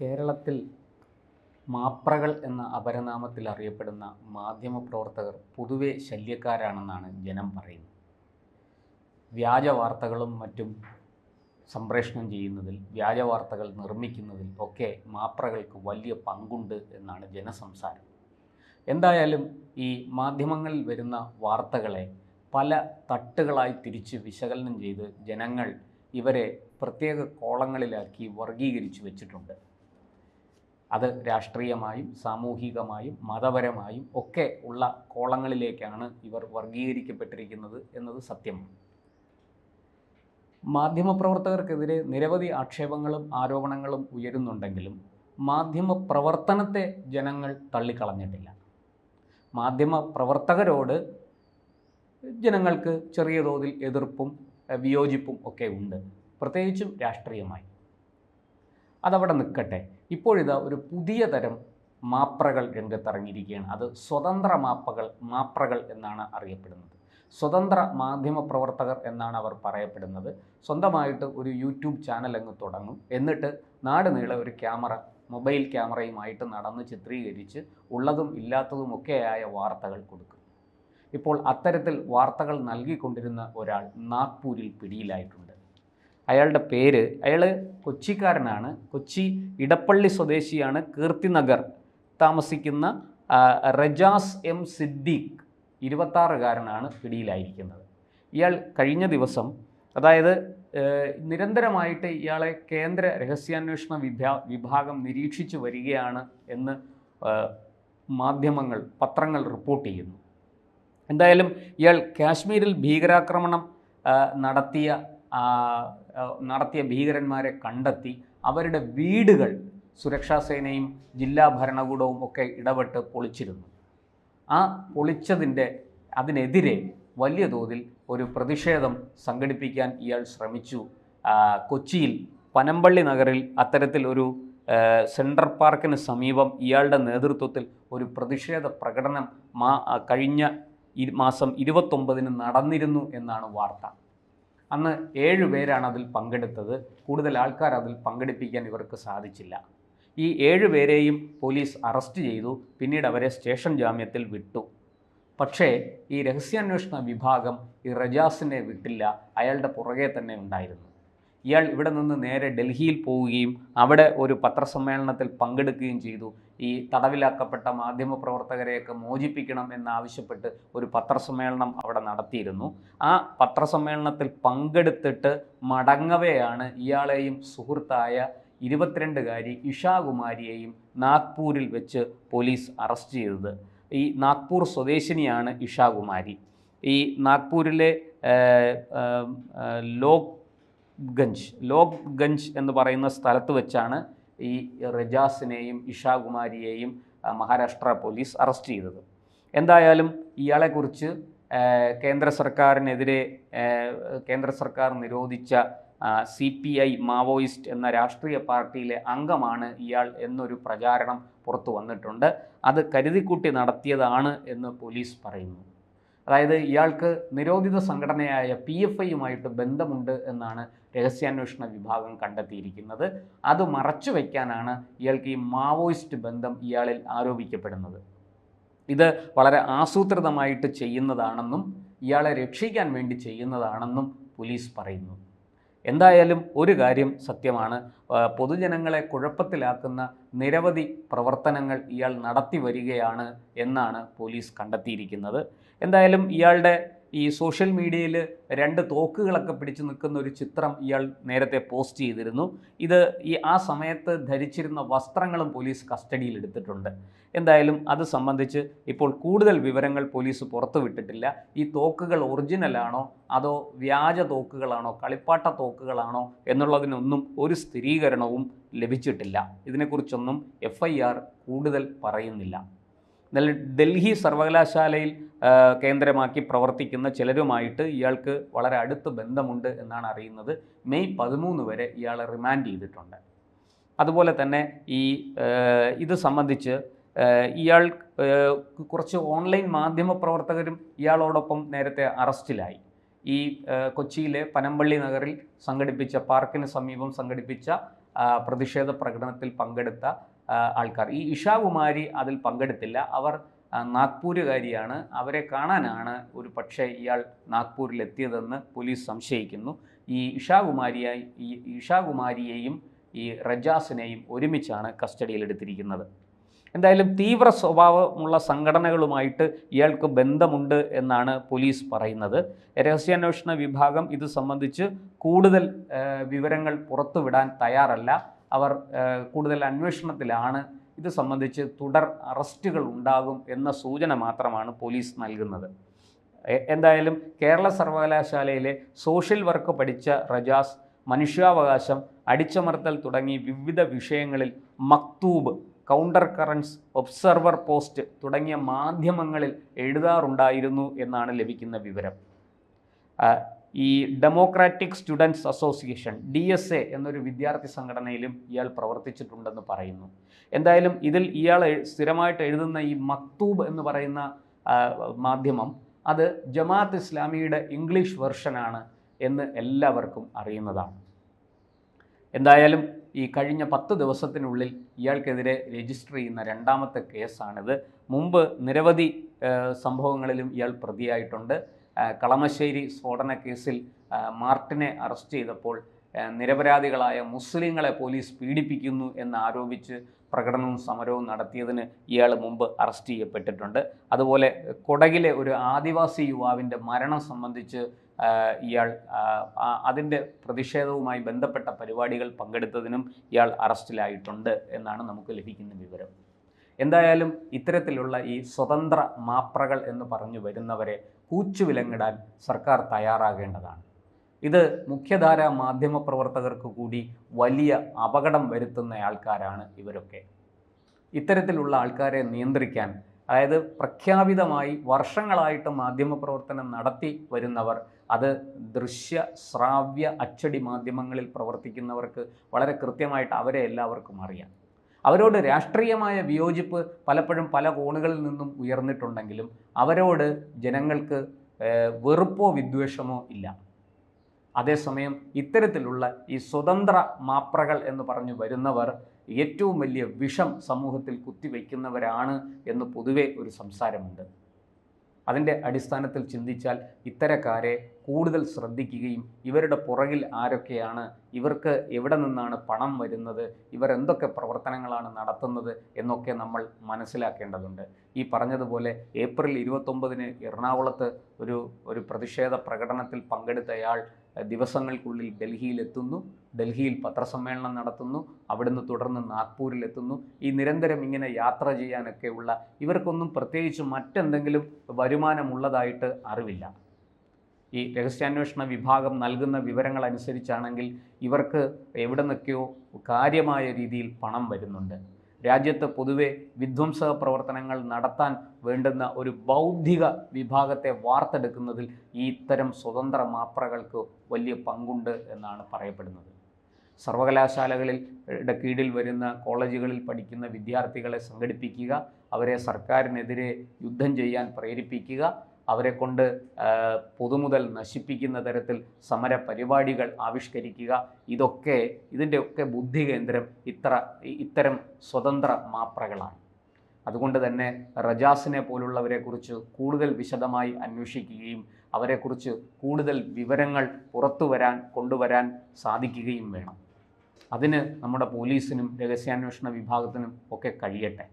കേരളത്തിൽ മാപ്രകൾ എന്ന അപരനാമത്തിൽ അറിയപ്പെടുന്ന മാധ്യമപ്രവർത്തകർ പൊതുവെ ശല്യക്കാരാണെന്നാണ് ജനം പറയുന്നത്. വ്യാജ വാർത്തകളും മറ്റും സംപ്രേഷണം ചെയ്യുന്നതിൽ, വ്യാജ വാർത്തകൾ നിർമ്മിക്കുന്നതിൽ ഒക്കെ മാപ്രകൾക്ക് വലിയ പങ്കുണ്ട് എന്നാണ് ജനസംസാരം. എന്തായാലും ഈ മാധ്യമങ്ങളിൽ വരുന്ന വാർത്തകളെ പല തട്ടുകളായി തിരിച്ച് വിശകലനം ചെയ്ത് ജനങ്ങൾ ഇവരെ പ്രത്യേക കോളങ്ങളിലാക്കി വർഗീകരിച്ചു വച്ചിട്ടുണ്ട്. അത് രാഷ്ട്രീയമായും സാമൂഹികമായും മതപരമായും ഒക്കെ ഉള്ള കോളങ്ങളിലേക്കാണ് ഇവർ വർഗീകരിക്കപ്പെട്ടിരിക്കുന്നത് എന്നത് സത്യമാണ്. മാധ്യമപ്രവർത്തകർക്കെതിരെ നിരവധി ആക്ഷേപങ്ങളും ആരോപണങ്ങളും ഉയരുന്നുണ്ടെങ്കിലും മാധ്യമ പ്രവർത്തനത്തെ ജനങ്ങൾ തള്ളിക്കളഞ്ഞിട്ടില്ല. മാധ്യമ പ്രവർത്തകരോട് ജനങ്ങൾക്ക് ചെറിയ തോതിൽ എതിർപ്പും വിയോജിപ്പും ഒക്കെ ഉണ്ട്, പ്രത്യേകിച്ചും രാഷ്ട്രീയമായി. അതവിടെ നിൽക്കട്ടെ. ഇപ്പോഴിതാ ഒരു പുതിയ തരം മാപ്രകൾ രംഗത്തിറങ്ങിയിരിക്കുകയാണ്. അത് സ്വതന്ത്ര മാപ്രകൾ എന്നാണ് അറിയപ്പെടുന്നത്. സ്വതന്ത്ര മാധ്യമ പ്രവർത്തകർ എന്നാണ് അവർ പറയപ്പെടുന്നത്. സ്വന്തമായിട്ട് ഒരു യൂട്യൂബ് ചാനൽ അങ്ങ് തുടങ്ങും, എന്നിട്ട് നാട് നീളെ ഒരു മൊബൈൽ ക്യാമറയുമായിട്ട് നടന്ന് ചിത്രീകരിച്ച് ഉള്ളതും ഇല്ലാത്തതുമൊക്കെയായ വാർത്തകൾ കൊടുക്കും. ഇപ്പോൾ അത്തരത്തിൽ വാർത്തകൾ നൽകിക്കൊണ്ടിരുന്ന ഒരാൾ നാഗ്പൂരിൽ പിടിയിലായിട്ടുണ്ട്. അയാൾ കൊച്ചിക്കാരനാണ്. കൊച്ചി ഇടപ്പള്ളി സ്വദേശിയാണ്. കീർത്തിനഗർ താമസിക്കുന്ന റജാസ് എം സിദ്ദീഖ് 26-കാരനാണ് പിടിയിലായിരിക്കുന്നത്. ഇയാൾ കഴിഞ്ഞ ദിവസം, അതായത് നിരന്തരമായിട്ട് ഇയാളെ കേന്ദ്ര രഹസ്യാന്വേഷണ വിഭാഗം നിരീക്ഷിച്ചു വരികയാണ് എന്ന് പത്രങ്ങൾ റിപ്പോർട്ട് ചെയ്യുന്നു. എന്തായാലും ഇയാൾ കാശ്മീരിൽ ഭീകരാക്രമണം നടത്തിയ ഭീകരന്മാരെ കണ്ടെത്തി അവരുടെ വീടുകൾ സുരക്ഷാസേനയും ജില്ലാ ഭരണകൂടവും ഒക്കെ ഇടപെട്ട് പൊളിച്ചിരുന്നു. അതിനെതിരെ വലിയ തോതിൽ ഒരു പ്രതിഷേധം സംഘടിപ്പിക്കാൻ ഇയാൾ ശ്രമിച്ചു. കൊച്ചിയിൽ പനമ്പള്ളി നഗറിൽ അത്തരത്തിൽ ഒരു സെൻട്രൽ പാർക്കിന് സമീപം ഇയാളുടെ നേതൃത്വത്തിൽ ഒരു പ്രതിഷേധ പ്രകടനം കഴിഞ്ഞ മാസം 29-ന് നടന്നിരുന്നു എന്നാണ് വാർത്ത. അന്ന് 7 പേരാണ് അതിൽ പങ്കെടുത്തത്. കൂടുതൽ ആൾക്കാർ അതിൽ പങ്കെടുപ്പിക്കാൻ ഇവർക്ക് സാധിച്ചില്ല. ഈ 7 പേരെയും പോലീസ് അറസ്റ്റ് ചെയ്തു. പിന്നീട് അവരെ സ്റ്റേഷൻ ജാമ്യത്തിൽ വിട്ടു. പക്ഷേ ഈ രഹസ്യാന്വേഷണ വിഭാഗം ഈ റജാസിനെ വിട്ടില്ല. അയാളുടെ പുറകെ തന്നെ ഉണ്ടായിരുന്നു. ഇയാൾ ഇവിടെ നിന്ന് നേരെ ഡൽഹിയിൽ പോവുകയും അവിടെ ഒരു പത്രസമ്മേളനത്തിൽ പങ്കെടുക്കുകയും ചെയ്തു. ഈ തടവിലാക്കപ്പെട്ട മാധ്യമപ്രവർത്തകരെയൊക്കെ മോചിപ്പിക്കണം എന്നാവശ്യപ്പെട്ട് ഒരു പത്രസമ്മേളനം അവിടെ നടത്തിയിരുന്നു. ആ പത്രസമ്മേളനത്തിൽ പങ്കെടുത്തിട്ട് മടങ്ങവെയാണ് ഇയാളെയും സുഹൃത്തായ 22-കാരി ഇഷാകുമാരിയെയും നാഗ്പൂരിൽ വെച്ച് പോലീസ് അറസ്റ്റ് ചെയ്തത്. ഈ നാഗ്പൂർ സ്വദേശിനിയാണ് ഇഷാകുമാരി. ഈ നാഗ്പൂരിലെ ലോക് ഗഞ്ച് എന്ന് പറയുന്ന സ്ഥലത്ത് വെച്ചാണ് ഈ റജാസിനെയും ഇഷാകുമാരിയെയും മഹാരാഷ്ട്ര പോലീസ് അറസ്റ്റ് ചെയ്തത്. എന്തായാലും ഇയാളെക്കുറിച്ച് കേന്ദ്ര സർക്കാർ നിരോധിച്ച CPI മാവോയിസ്റ്റ് എന്ന രാഷ്ട്രീയ പാർട്ടിയിലെ അംഗമാണ് ഇയാൾ എന്നൊരു പ്രചാരണം പുറത്തു വന്നിട്ടുണ്ട്. അത് കരുതിക്കൂട്ടി നടത്തിയതാണ് എന്ന് പോലീസ് പറയുന്നു. അതായത് ഇയാൾക്ക് നിരോധിത സംഘടനയായ PFIയുമായിട്ട് ബന്ധമുണ്ട് എന്നാണ് രഹസ്യാന്വേഷണ വിഭാഗം കണ്ടെത്തിയിരിക്കുന്നത്. അത് മറച്ചു വയ്ക്കാനാണ് ഇയാൾക്ക് ഈ മാവോയിസ്റ്റ് ബന്ധം ഇയാളിൽ ആരോപിക്കപ്പെടുന്നത്. ഇത് വളരെ ആസൂത്രിതമായിട്ട് ചെയ്യുന്നതാണെന്നും ഇയാളെ രക്ഷിക്കാൻ വേണ്ടി ചെയ്യുന്നതാണെന്നും പോലീസ് പറയുന്നു. എന്തായാലും ഒരു കാര്യം സത്യമാണ്, പൊതുജനങ്ങളെ കുഴപ്പത്തിലാക്കുന്ന നിരവധി പ്രവർത്തനങ്ങൾ ഇയാൾ നടത്തി വരികയാണ് എന്നാണ് പോലീസ് കണ്ടെത്തിയിരിക്കുന്നത്. എന്തായാലും ഇയാളുടെ ഈ സോഷ്യൽ മീഡിയയിൽ 2 തോക്കുകളൊക്കെ പിടിച്ചു നിൽക്കുന്ന ഒരു ചിത്രം ഇയാൾ നേരത്തെ പോസ്റ്റ് ചെയ്തിരുന്നു. ആ സമയത്ത് ധരിച്ചിരുന്ന വസ്ത്രങ്ങളും പോലീസ് കസ്റ്റഡിയിൽ എടുത്തിട്ടുണ്ട്. എന്തായാലും അത് സംബന്ധിച്ച് ഇപ്പോൾ കൂടുതൽ വിവരങ്ങൾ പോലീസ് പുറത്തുവിട്ടിട്ടില്ല. ഈ തോക്കുകൾ ഒറിജിനലാണോ അതോ വ്യാജ തോക്കുകളാണോ കളിപ്പാട്ട തോക്കുകളാണോ എന്നുള്ളതിനൊന്നും ഒരു സ്ഥിരീകരണവും ലഭിച്ചിട്ടില്ല. ഇതിനെക്കുറിച്ചൊന്നും FIR കൂടുതൽ പറയുന്നില്ല. എന്നാൽ ഡൽഹി സർവകലാശാലയിൽ കേന്ദ്രമാക്കി പ്രവർത്തിക്കുന്ന ചിലരുമായിട്ട് ഇയാൾക്ക് വളരെ അടുത്ത ബന്ധമുണ്ട് എന്നാണ് അറിയുന്നത്. മെയ് 13 വരെ ഇയാളെ റിമാൻഡ് ചെയ്തിട്ടുണ്ട്. അതുപോലെ തന്നെ ഇത് സംബന്ധിച്ച് ഇയാൾ കുറച്ച് ഓൺലൈൻ മാധ്യമ പ്രവർത്തകരും ഇയാളോടൊപ്പം നേരത്തെ അറസ്റ്റിലായി. ഈ കൊച്ചിയിലെ പനമ്പള്ളി നഗറിൽ പാർക്കിന് സമീപം സംഘടിപ്പിച്ച പ്രതിഷേധ പ്രകടനത്തിൽ പങ്കെടുത്ത ആൾക്കാർ. ഈ ഇഷാകുമാരി അതിൽ പങ്കെടുത്തില്ല. അവർ നാഗ്പൂരുകാരിയാണ്. അവരെ കാണാനാണ് ഒരു പക്ഷേ ഇയാൾ നാഗ്പൂരിലെത്തിയതെന്ന് പോലീസ് സംശയിക്കുന്നു. ഈ ഇഷാകുമാരിയെയും ഈ റജാസിനെയും ഒരുമിച്ചാണ് കസ്റ്റഡിയിലെടുത്തിരിക്കുന്നത്. എന്തായാലും തീവ്ര സ്വഭാവമുള്ള സംഘടനകളുമായിട്ട് ഇയാൾക്ക് ബന്ധമുണ്ട് എന്നാണ് പോലീസ് പറയുന്നത്. രഹസ്യാന്വേഷണ വിഭാഗം ഇത് സംബന്ധിച്ച് കൂടുതൽ വിവരങ്ങൾ പുറത്തുവിടാൻ തയ്യാറല്ല. അവർ കൂടുതൽ അന്വേഷണത്തിലാണ്. ഇത് സംബന്ധിച്ച് തുടർ അറസ്റ്റുകൾ ഉണ്ടാകും എന്ന സൂചന മാത്രമാണ് പോലീസ് നൽകുന്നത്. എന്തായാലും കേരള സർവകലാശാലയിലെ സോഷ്യൽ വർക്ക് പഠിച്ച റജാസ് മനുഷ്യാവകാശം, അടിച്ചമർത്തൽ തുടങ്ങി വിവിധ വിഷയങ്ങളിൽ മക്തൂബ്, കൗണ്ടർ കറൻസ്, ഒബ്സർവർ പോസ്റ്റ് തുടങ്ങിയ മാധ്യമങ്ങളിൽ എഴുതാറുണ്ടായിരുന്നു എന്നാണ് ലഭിക്കുന്ന വിവരം. ഈ ഡെമോക്രാറ്റിക് സ്റ്റുഡൻസ് അസോസിയേഷൻ DSA എന്നൊരു വിദ്യാർത്ഥി സംഘടനയിലും ഇയാൾ പ്രവർത്തിച്ചിട്ടുണ്ടെന്ന് പറയുന്നു. എന്തായാലും ഇതിൽ ഇയാൾ സ്ഥിരമായിട്ട് എഴുതുന്ന ഈ മക്തൂബ് എന്ന് പറയുന്ന മാധ്യമം അത് ജമാഅത്ത് ഇസ്ലാമിയുടെ ഇംഗ്ലീഷ് വെർഷനാണ് എന്ന് എല്ലാവർക്കും അറിയുന്നതാണ്. എന്തായാലും ഈ കഴിഞ്ഞ 10 ദിവസത്തിനുള്ളിൽ ഇയാൾക്കെതിരെ രജിസ്റ്റർ ചെയ്യുന്ന രണ്ടാമത്തെ കേസാണിത്. മുമ്പ് നിരവധി സംഭവങ്ങളിലും ഇയാൾ പ്രതിയായിട്ടുണ്ട്. കളമശ്ശേരി സ്ഫോടന കേസിൽ മാർട്ടിനെ അറസ്റ്റ് ചെയ്തപ്പോൾ നിരപരാധികളായ മുസ്ലിങ്ങളെ പോലീസ് പീഡിപ്പിക്കുന്നു എന്നാരോപിച്ച് പ്രകടനവും സമരവും നടത്തിയതിന് ഇയാൾ മുമ്പ് അറസ്റ്റ് ചെയ്യപ്പെട്ടിട്ടുണ്ട്. അതുപോലെ കൊടകിലെ ഒരു ആദിവാസി യുവാവിൻ്റെ മരണം സംബന്ധിച്ച് ഇയാൾ അതിൻ്റെ പ്രതിഷേധവുമായി ബന്ധപ്പെട്ട പരിപാടികൾ പങ്കെടുത്തതിനും ഇയാൾ അറസ്റ്റിലായിട്ടുണ്ട് എന്നാണ് നമുക്ക് ലഭിക്കുന്ന വിവരം. എന്തായാലും ഇത്തരത്തിലുള്ള ഈ സ്വതന്ത്ര മാപ്രകൾ എന്ന് പറഞ്ഞു വരുന്നവരെ കൂച്ചുവിലങ്ങിടാൻ സർക്കാർ തയ്യാറാകേണ്ടതാണ്. ഇത് മുഖ്യധാരാ മാധ്യമപ്രവർത്തകർക്ക് കൂടി വലിയ അപകടം വരുത്തുന്ന ആൾക്കാരാണ് ഇവരൊക്കെ. ഇത്തരത്തിലുള്ള ആൾക്കാരെ നിയന്ത്രിക്കാൻ, അതായത് പ്രഖ്യാപിതമായി വർഷങ്ങളായിട്ട് മാധ്യമപ്രവർത്തനം നടത്തി വരുന്നവർ, അത് ദൃശ്യ ശ്രാവ്യ അച്ചടി മാധ്യമങ്ങളിൽ പ്രവർത്തിക്കുന്നവർക്ക് വളരെ കൃത്യമായിട്ട് അവരെ എല്ലാവർക്കും അറിയാം. അവരോട് രാഷ്ട്രീയമായ വിയോജിപ്പ് പലപ്പോഴും പല കോണുകളിൽ നിന്നും ഉയർന്നിട്ടുണ്ടെങ്കിലും അവരോട് ജനങ്ങൾക്ക് വെറുപ്പോ വിദ്വേഷമോ ഇല്ല. അതേസമയം ഇത്തരത്തിലുള്ള ഈ സ്വതന്ത്ര മാപ്രകൾ എന്ന് പറഞ്ഞു വരുന്നവർ ഏറ്റവും വലിയ വിഷം സമൂഹത്തിൽ കുത്തിവെക്കുന്നവരാണ് എന്ന് പൊതുവെ ഒരു സംസാരമുണ്ട്. അതിൻ്റെ അടിസ്ഥാനത്തിൽ ചിന്തിച്ചാൽ ഇത്തരക്കാരെ കൂടുതൽ ശ്രദ്ധിക്കുകയും ഇവരുടെ പുറകിൽ ആരൊക്കെയാണ്, ഇവർക്ക് എവിടെ നിന്നാണ് പണം വരുന്നത്, ഇവർ എന്തൊക്കെ പ്രവർത്തനങ്ങളാണ് നടത്തുന്നത് എന്നൊക്കെ നമ്മൾ മനസ്സിലാക്കേണ്ടതുണ്ട്. ഈ പറഞ്ഞതുപോലെ ഏപ്രിൽ 29-ന് എറണാകുളത്ത് ഒരു പ്രതിഷേധ പ്രകടനത്തിൽ പങ്കെടുത്തയാൾ ദിവസങ്ങൾക്കുള്ളിൽ ഡൽഹിയിലെത്തുന്നു. ഡൽഹിയിൽ പത്രസമ്മേളനം നടത്തുന്നു. അവിടുന്ന് തുടർന്ന് നാഗ്പൂരിലെത്തുന്നു. ഈ നിരന്തരം ഇങ്ങനെ യാത്ര ചെയ്യാനൊക്കെയുള്ള ഇവർക്കൊന്നും പ്രത്യേകിച്ച് മറ്റെന്തെങ്കിലും വരുമാനമുള്ളതായിട്ട് അറിവില്ല. ഈ രഹസ്യാന്വേഷണ വിഭാഗം നൽകുന്ന വിവരങ്ങൾ അനുസരിച്ചാണെങ്കിൽ ഇവർക്ക് എവിടെ നിന്നൊക്കെയോ കാര്യമായ രീതിയിൽ പണം വരുന്നുണ്ട്. രാജ്യത്ത് പൊതുവെ വിധ്വംസക പ്രവർത്തനങ്ങൾ നടത്താൻ വേണ്ടുന്ന ഒരു ബൗദ്ധിക വിഭാഗത്തെ വാർത്തെടുക്കുന്നതിൽ ഈ ഇത്തരം സ്വതന്ത്ര മാപ്രകൾക്ക് വലിയ പങ്കുണ്ട് എന്നാണ് പറയപ്പെടുന്നത്. സർവകലാശാലകളുടെ കീഴിൽ വരുന്ന കോളേജുകളിൽ പഠിക്കുന്ന വിദ്യാർത്ഥികളെ സംഘടിപ്പിക്കുക, അവരെ സർക്കാരിനെതിരെ യുദ്ധം ചെയ്യാൻ പ്രേരിപ്പിക്കുക, അവരെ കൊണ്ട് പൊതുമുതൽ നശിപ്പിക്കുന്ന തരത്തിൽ സമര പരിപാടികൾ ആവിഷ്കരിക്കുക, ഇതിൻ്റെയൊക്കെ ബുദ്ധി കേന്ദ്രം ഇത്തരം സ്വതന്ത്ര മാപ്രകളാണ്. അതുകൊണ്ട് തന്നെ റജാസിനെ പോലുള്ളവരെക്കുറിച്ച് കൂടുതൽ വിശദമായി അന്വേഷിക്കുകയും അവരെക്കുറിച്ച് കൂടുതൽ വിവരങ്ങൾ കൊണ്ടുവരാൻ സാധിക്കുകയും വേണം. അതിന് നമ്മുടെ പോലീസിനും രഹസ്യാന്വേഷണ വിഭാഗത്തിനും ഒക്കെ കഴിയട്ടെ.